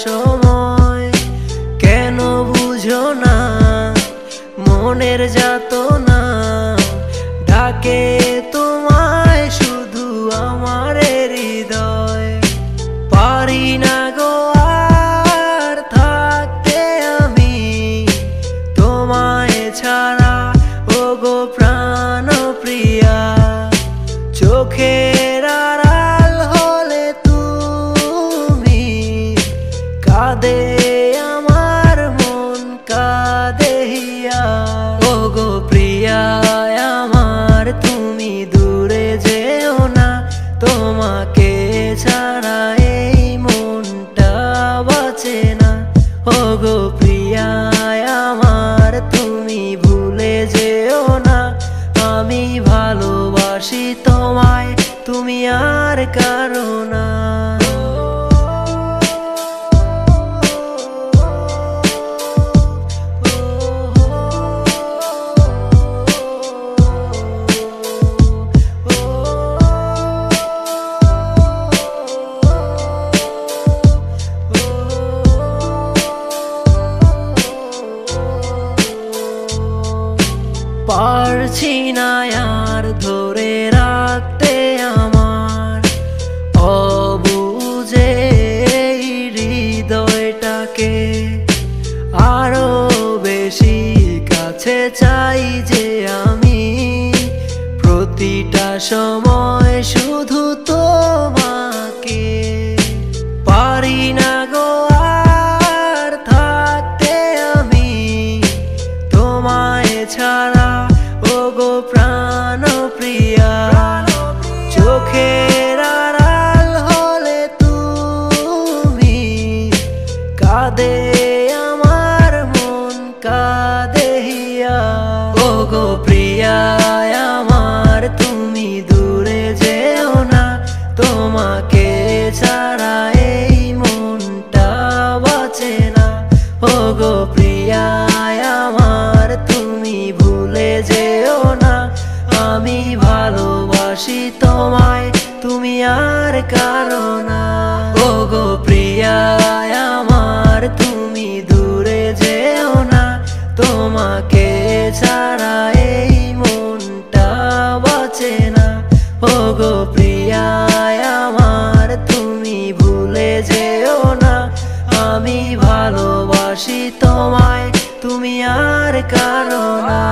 সময় কেন বুঝো না মনের যাতনা ডাকে তোমায় শুধু আমার হৃদয়। পারি না গো আর থাকতে আমি তোমায় ছাড়া, ও গো প্রাণ প্রিয়া। চোখের আড়াল হলে তুমি, কাঁদে আমার মন কাঁদে হিয়া। ও গো প্রিয়া আমার তুমি দূরে যেও না, তোমাকে ছাড়া এই মনটা বাঁচে না। ও গো প্রিয়া আমার তুমি ভুলে যেও না, আমি ভালোবাসি তোমায়, তুমি আর কারো না। পারছি না আর ধরে রাখতে আমার অবুঝে হৃদয়টাকে। আরো বেশি কাছে চাই যে আমি, প্রতিটা সময় শুধু তোমাকে। পারি না গো আর থাকতে আমি তোমায় ছাড়া, ও গো প্রাণ প্রিয়া। চোখের আড়াল হলে তুমি, কাঁদে আমার মন কাঁদে হিয়া। ও গো প্রিয়া আমার তুমি দূরে যেও না, তোমাকে ছাড়া এই মনটা বাঁচে না। ও গো প্রিয়া আমার তুমি ভুলে যেও না, আমি ভালোবাসি তোমায়, তুমি আর কারো না। ও গো প্রিয়া আমার তুমি দূরে যেও না, তোমাকে ছাড়া এই মনটা বাঁচে না। ও গো প্রিয়া আমার তুমি ভুলে যেও না, আমি ভালোবাসি তোমায়, তুমি আর কারো না।